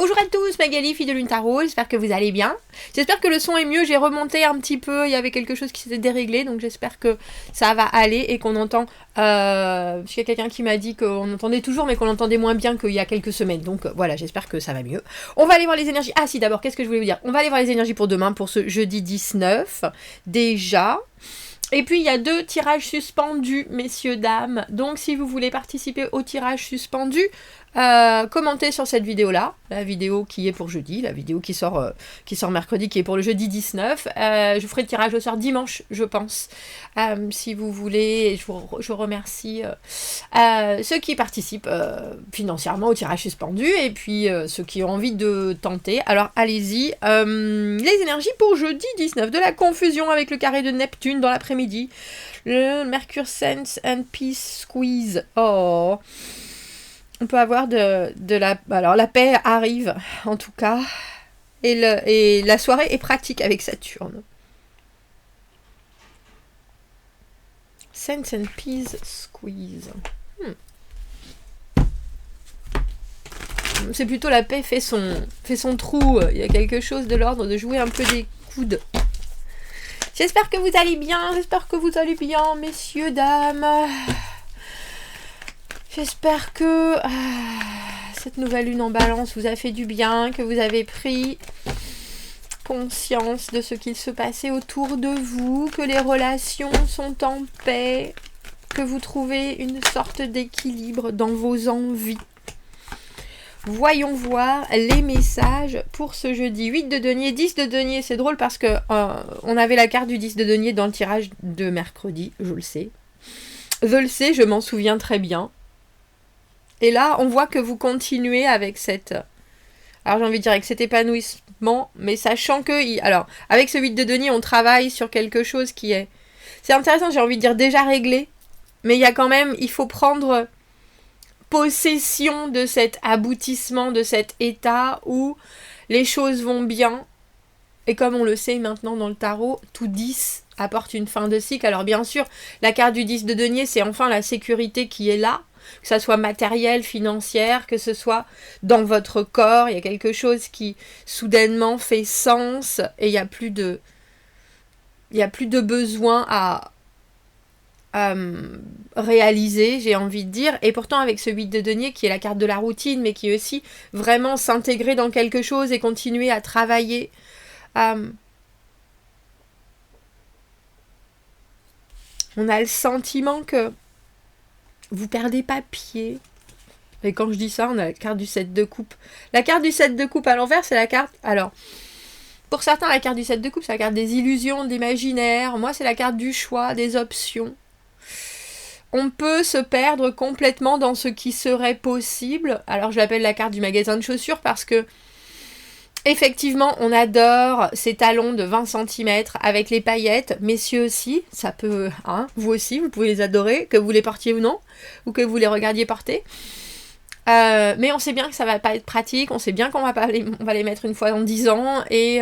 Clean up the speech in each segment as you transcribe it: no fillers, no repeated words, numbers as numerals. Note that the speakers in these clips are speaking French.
Bonjour à tous, Magali, fille de Lune Tarot, j'espère que vous allez bien. J'espère que le son est mieux, j'ai remonté un petit peu, il y avait quelque chose qui s'était déréglé, donc j'espère que ça va aller et qu'on entend... parce qu'il y a quelqu'un qui m'a dit qu'on entendait toujours, mais qu'on entendait moins bien qu'il y a quelques semaines, donc voilà, j'espère que ça va mieux. On va aller voir les énergies... Ah si, d'abord, qu'est-ce que je voulais vous dire? On va aller voir les énergies pour demain, pour ce jeudi 19, déjà... Et puis il y a 2 tirages suspendus, messieurs, dames. Donc si vous voulez participer au tirage suspendu, commentez sur cette vidéo-là, la vidéo qui est pour jeudi, la vidéo qui sort mercredi, qui est pour le jeudi 19. Je vous ferai le tirage au soir dimanche, je pense. Si vous voulez, je remercie ceux qui participent financièrement au tirage suspendu, et puis ceux qui ont envie de tenter. Alors allez-y. Les énergies pour jeudi 19, de la confusion avec le carré de Neptune dans l'après-midi. Le Mercure Sense and Peace Squeeze. Oh, on peut avoir de la... Alors la paix arrive, en tout cas. Et la soirée est pratique avec Saturne. Sense and Peace Squeeze. C'est plutôt la paix fait son trou. Il y a quelque chose de l'ordre de jouer un peu des coudes. J'espère que vous allez bien. J'espère que vous allez bien, messieurs, dames. J'espère que cette nouvelle lune en balance vous a fait du bien, que vous avez pris conscience de ce qu'il se passait autour de vous, que les relations sont en paix, que vous trouvez une sorte d'équilibre dans vos envies. Voyons voir les messages pour ce jeudi. 8 de denier, 10 de denier. C'est drôle parce que on avait la carte du 10 de denier dans le tirage de mercredi, je le sais. Je m'en souviens très bien. Et là, on voit que vous continuez avec cette... Alors, j'ai envie de dire avec cet épanouissement, mais sachant que... Alors, avec ce 8 de denier, on travaille sur quelque chose qui est... C'est intéressant, j'ai envie de dire déjà réglé, mais il y a quand même... Il faut prendre possession de cet aboutissement, de cet état où les choses vont bien. Et comme on le sait maintenant dans le tarot, tout 10 apporte une fin de cycle. Alors, bien sûr, la carte du 10 de denier, c'est enfin la sécurité qui est là. Que ça soit matériel, financière, que ce soit dans votre corps, il y a quelque chose qui soudainement fait sens et il n'y a plus de besoin à réaliser, j'ai envie de dire. Et pourtant avec ce 8 de denier qui est la carte de la routine, mais qui est aussi vraiment s'intégrer dans quelque chose et continuer à travailler. On a le sentiment que vous perdez pas pied. Et quand je dis ça, on a la carte du 7 de coupe. La carte du 7 de coupe à l'envers, c'est la carte... Alors, pour certains, la carte du 7 de coupe, c'est la carte des illusions, de l'imaginaire. Moi, c'est la carte du choix, des options. On peut se perdre complètement dans ce qui serait possible. Alors, je l'appelle la carte du magasin de chaussures parce que effectivement, on adore ces talons de 20 cm avec les paillettes. Messieurs aussi, ça peut... vous aussi, vous pouvez les adorer, que vous les portiez ou non, ou que vous les regardiez porter. Mais on sait bien que ça va pas être pratique, on sait bien qu'on va les mettre une fois en 10 ans. Et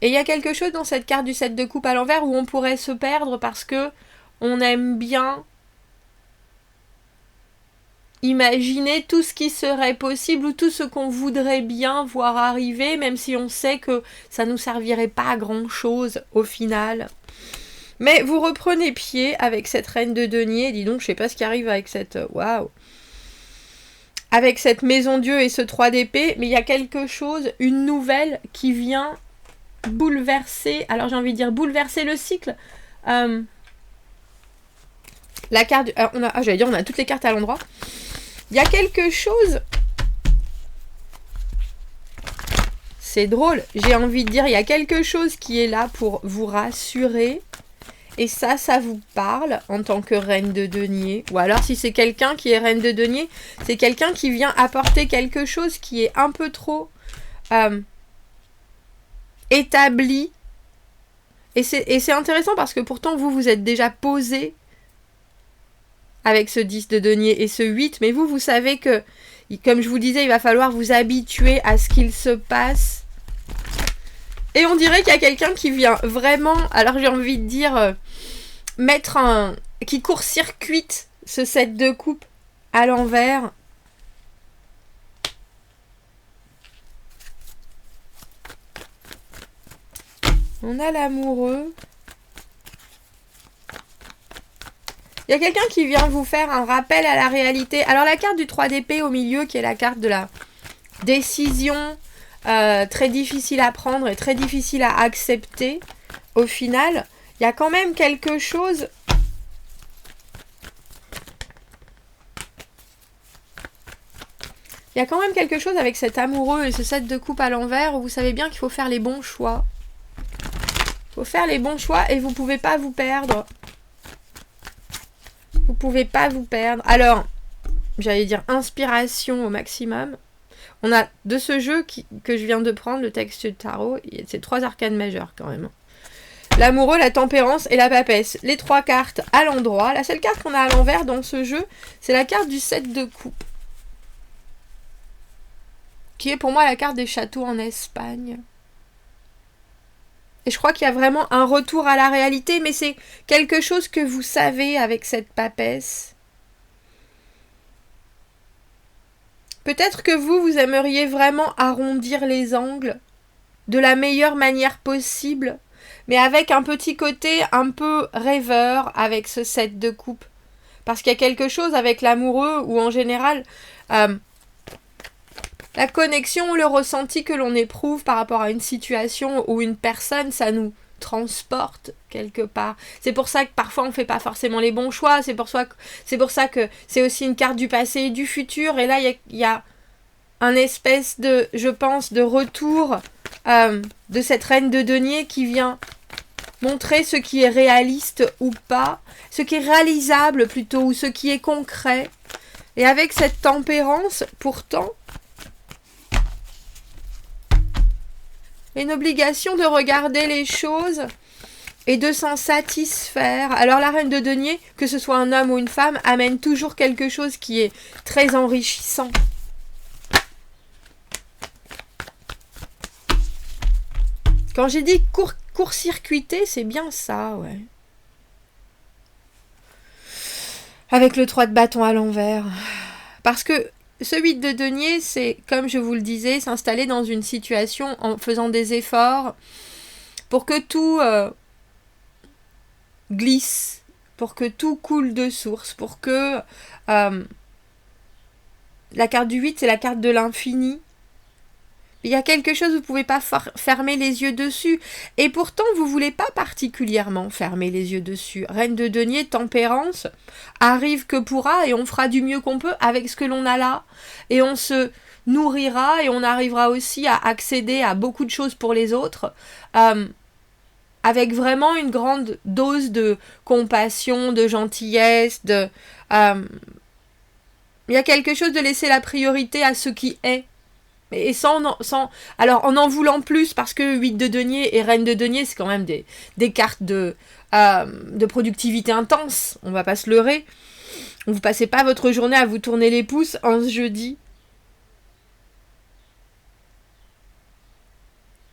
il y a quelque chose dans cette carte du 7 de coupe à l'envers où on pourrait se perdre parce que on aime bien imaginer tout ce qui serait possible ou tout ce qu'on voudrait bien voir arriver, même si on sait que ça nous servirait pas à grand chose au final. Mais vous reprenez pied avec cette reine de denier. Dis donc, je sais pas ce qui arrive avec cette... Waouh! Avec cette maison Dieu et ce 3 d'épée, mais il y a quelque chose, une nouvelle qui vient bouleverser... Alors j'ai envie de dire bouleverser le cycle. La carte... on a toutes les cartes à l'endroit. Il y a quelque chose... C'est drôle, j'ai envie de dire, il y a quelque chose qui est là pour vous rassurer. Et ça vous parle en tant que reine de denier. Ou alors si c'est quelqu'un qui est reine de denier, c'est quelqu'un qui vient apporter quelque chose qui est un peu trop établi. Et c'est intéressant parce que pourtant vous êtes déjà posé avec ce 10 de denier et ce 8, mais vous savez que, comme je vous disais, il va falloir vous habituer à ce qu'il se passe. Et on dirait qu'il y a quelqu'un qui vient vraiment, alors j'ai envie de dire, qui court-circuite ce 7 de coupe à l'envers. On a l'amoureux. Il y a quelqu'un qui vient vous faire un rappel à la réalité. Alors la carte du 3 d'épée au milieu, qui est la carte de la décision, très difficile à prendre et très difficile à accepter, au final, il y a quand même quelque chose... Il y a quand même quelque chose avec cet amoureux et ce 7 de coupe à l'envers où vous savez bien qu'il faut faire les bons choix. Il faut faire les bons choix et vous ne pouvez pas vous perdre. Vous ne pouvez pas vous perdre. Alors, j'allais dire inspiration au maximum. On a de ce jeu que je viens de prendre, le texte de tarot, c'est 3 arcanes majeures quand même. L'amoureux, la tempérance et la papesse. Les 3 cartes à l'endroit. La seule carte qu'on a à l'envers dans ce jeu, c'est la carte du 7 de coupe. Qui est pour moi la carte des châteaux en Espagne. Et je crois qu'il y a vraiment un retour à la réalité, mais c'est quelque chose que vous savez avec cette papesse. Peut-être que vous aimeriez vraiment arrondir les angles de la meilleure manière possible, mais avec un petit côté un peu rêveur avec ce 7 de coupe. Parce qu'il y a quelque chose avec l'amoureux où en général... la connexion ou le ressenti que l'on éprouve par rapport à une situation ou une personne, ça nous transporte quelque part. C'est pour ça que parfois on ne fait pas forcément les bons choix, c'est pour ça que c'est aussi une carte du passé et du futur, et là il y a un espèce de, je pense, de retour de cette reine de denier qui vient montrer ce qui est réaliste ou pas, ce qui est réalisable plutôt, ou ce qui est concret. Et avec cette tempérance, pourtant, une obligation de regarder les choses et de s'en satisfaire. Alors la reine de denier, que ce soit un homme ou une femme, amène toujours quelque chose qui est très enrichissant. Quand j'ai dit court-circuiter, c'est bien ça, ouais. Avec le 3 de bâton à l'envers. Parce que ce 8 de denier, c'est, comme je vous le disais, s'installer dans une situation en faisant des efforts pour que tout glisse, pour que tout coule de source, pour que la carte du 8, c'est la carte de l'infini. Il y a quelque chose, vous ne pouvez pas fermer les yeux dessus. Et pourtant, vous ne voulez pas particulièrement fermer les yeux dessus. Reine de denier, tempérance, arrive que pourra et on fera du mieux qu'on peut avec ce que l'on a là. Et on se nourrira et on arrivera aussi à accéder à beaucoup de choses pour les autres. Avec vraiment une grande dose de compassion, de gentillesse, il y a quelque chose de laisser la priorité à ce qui est. Et alors en voulant plus, parce que 8 de denier et reine de denier, c'est quand même des cartes de productivité intense, on va pas se leurrer. Vous passez pas votre journée à vous tourner les pouces en ce jeudi.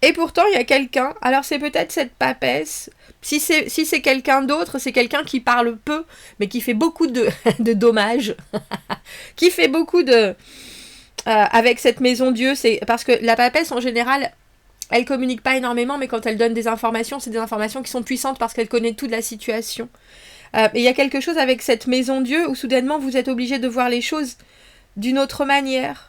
Et pourtant, il y a quelqu'un, alors c'est peut-être cette papesse, si c'est quelqu'un d'autre, c'est quelqu'un qui parle peu, mais qui fait beaucoup de dommages, qui fait beaucoup de... avec cette maison Dieu, c'est parce que la papesse en général, elle communique pas énormément, mais quand elle donne des informations, c'est des informations qui sont puissantes parce qu'elle connaît toute la situation. Et il y a quelque chose avec cette maison Dieu où soudainement vous êtes obligé de voir les choses d'une autre manière.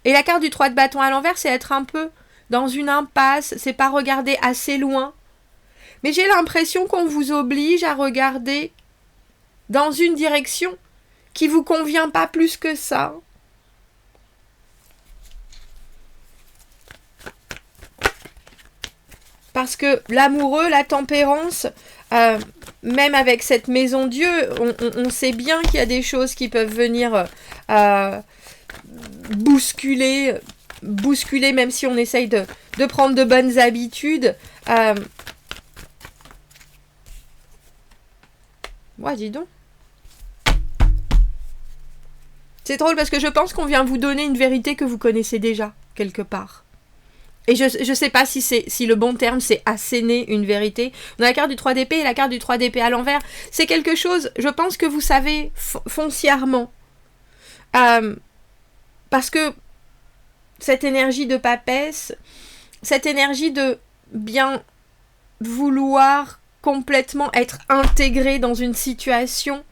Et la carte du 3 de bâton à l'envers, c'est être un peu dans une impasse, c'est pas regarder assez loin. Mais j'ai l'impression qu'on vous oblige à regarder dans une direction qui vous convient pas plus que ça. Parce que l'amoureux, la tempérance, même avec cette maison Dieu, on sait bien qu'il y a des choses qui peuvent venir bousculer, même si on essaye de prendre de bonnes habitudes. Ouais, dis donc. C'est drôle parce que je pense qu'on vient vous donner une vérité que vous connaissez déjà, quelque part. Et je sais pas si le bon terme c'est asséner une vérité. On a la carte du 3 d'épée et la carte du 3 d'épée à l'envers. C'est quelque chose, je pense que vous savez foncièrement. Parce que cette énergie de papesse, cette énergie de bien vouloir complètement être intégré dans une situation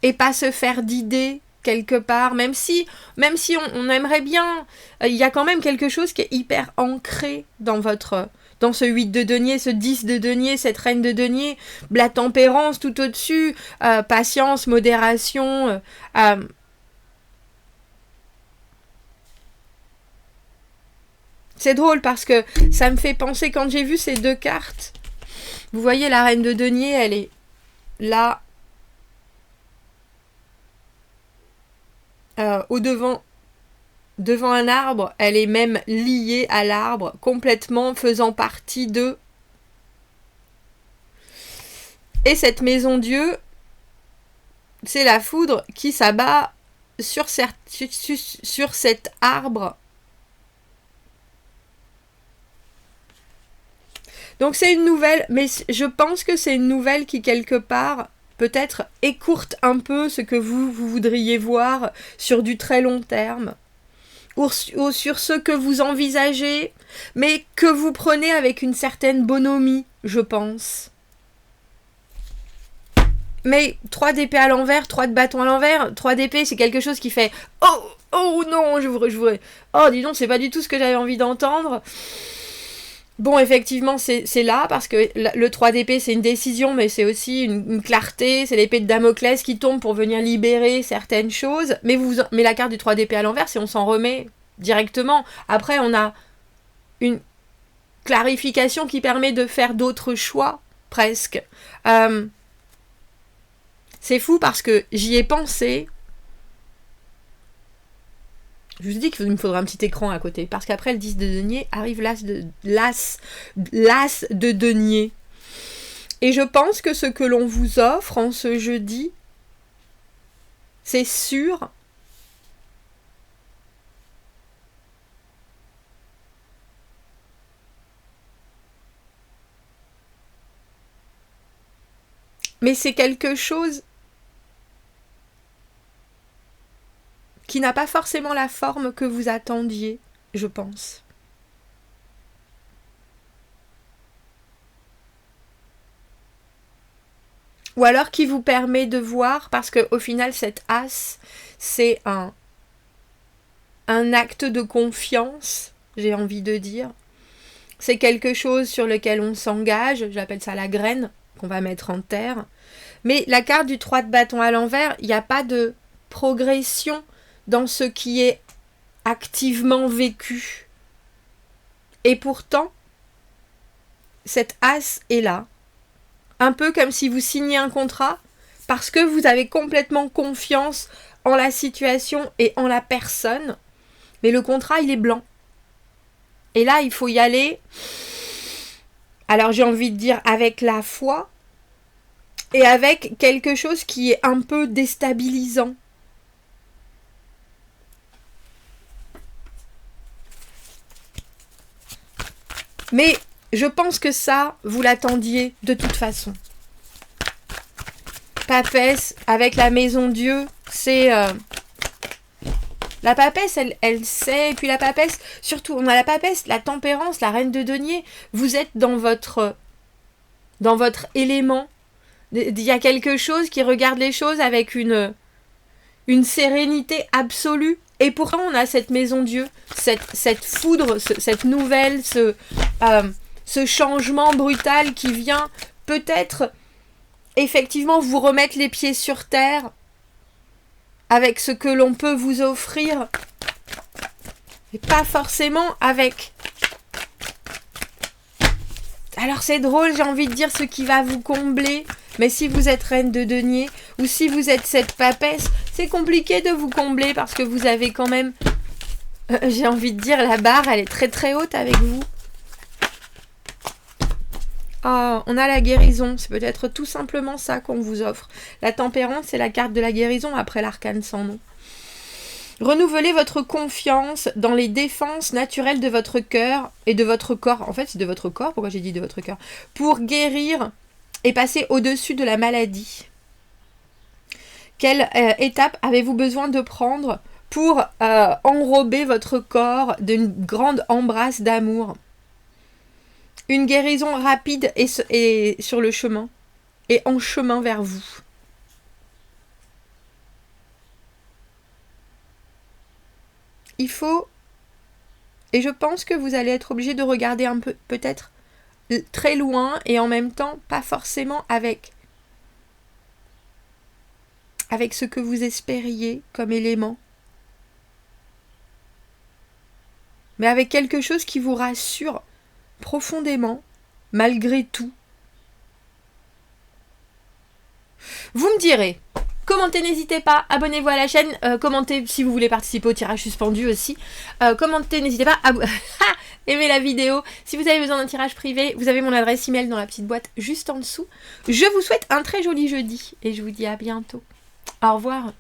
et pas se faire d'idées quelque part, même si on aimerait bien, il y a quand même quelque chose qui est hyper ancré dans ce 8 de denier, ce 10 de denier, cette reine de denier, la tempérance tout au-dessus, patience, modération, c'est drôle parce que ça me fait penser, quand j'ai vu ces deux cartes, vous voyez la reine de denier, elle est là, devant un arbre, elle est même liée à l'arbre, complètement faisant partie d'eux. Et cette maison Dieu, c'est la foudre qui s'abat sur cet arbre. Donc c'est une nouvelle, mais je pense que c'est une nouvelle qui quelque part peut-être écourte un peu ce que vous voudriez voir sur du très long terme, ou sur ce que vous envisagez, mais que vous prenez avec une certaine bonhomie, je pense. Mais 3 d'épée à l'envers, 3 de bâton à l'envers, 3 d'épée, c'est quelque chose qui fait « Oh non, je voudrais... Oh, dis donc, c'est pas du tout ce que j'avais envie d'entendre !» Bon, effectivement, c'est là, parce que le 3 d'épée, c'est une décision, mais c'est aussi une clarté, c'est l'épée de Damoclès qui tombe pour venir libérer certaines choses, mais la carte du 3 d'épée à l'envers, c'est on s'en remet directement. Après, on a une clarification qui permet de faire d'autres choix, presque. C'est fou parce que j'y ai pensé. Je vous dis qu'il me faudra un petit écran à côté. Parce qu'après le 10 de denier, arrive l'as de denier. Et je pense que ce que l'on vous offre en ce jeudi, c'est sûr. Mais c'est quelque chose qui n'a pas forcément la forme que vous attendiez, je pense. Ou alors qui vous permet de voir, parce qu'au final, cette as, c'est un acte de confiance, j'ai envie de dire. C'est quelque chose sur lequel on s'engage, j'appelle ça la graine qu'on va mettre en terre. Mais la carte du 3 de bâton à l'envers, il n'y a pas de progression dans ce qui est activement vécu. Et pourtant, cette as est là. Un peu comme si vous signez un contrat parce que vous avez complètement confiance en la situation et en la personne. Mais le contrat, il est blanc. Et là, il faut y aller, alors j'ai envie de dire avec la foi et avec quelque chose qui est un peu déstabilisant. Mais je pense que ça, vous l'attendiez de toute façon. Papesse, avec la maison Dieu, c'est... La papesse, elle sait, et puis la papesse, surtout, on a la papesse, la tempérance, la reine de denier, vous êtes dans votre élément. Il y a quelque chose qui regarde les choses avec une sérénité absolue. Et pourtant, on a cette maison Dieu, cette foudre, cette nouvelle, ce changement brutal qui vient peut-être effectivement vous remettre les pieds sur terre avec ce que l'on peut vous offrir, et pas forcément avec... Alors c'est drôle, j'ai envie de dire ce qui va vous combler, mais si vous êtes reine de denier, ou si vous êtes cette papesse, c'est compliqué de vous combler parce que vous avez quand même, j'ai envie de dire, la barre, elle est très très haute avec vous. Oh, on a la guérison, c'est peut-être tout simplement ça qu'on vous offre. La tempérance, c'est la carte de la guérison après l'arcane sans nom. Renouvelez votre confiance dans les défenses naturelles de votre cœur et de votre corps. En fait, c'est de votre corps, pourquoi j'ai dit de votre cœur? Pour guérir et passer au-dessus de la maladie. Quelle étape avez-vous besoin de prendre pour enrober votre corps d'une grande embrasse d'amour? une guérison rapide et sur le chemin, et en chemin vers vous. Il faut, et je pense que vous allez être obligé de regarder un peu, peut-être très loin, et en même temps pas forcément avec ce que vous espériez comme élément, mais avec quelque chose qui vous rassure profondément, malgré tout. Vous me direz, commentez, n'hésitez pas, abonnez-vous à la chaîne, commentez si vous voulez participer au tirage suspendu aussi, commentez, n'hésitez pas, aimez la vidéo, si vous avez besoin d'un tirage privé, vous avez mon adresse email dans la petite boîte juste en dessous. Je vous souhaite un très joli jeudi, et je vous dis à bientôt. Au revoir.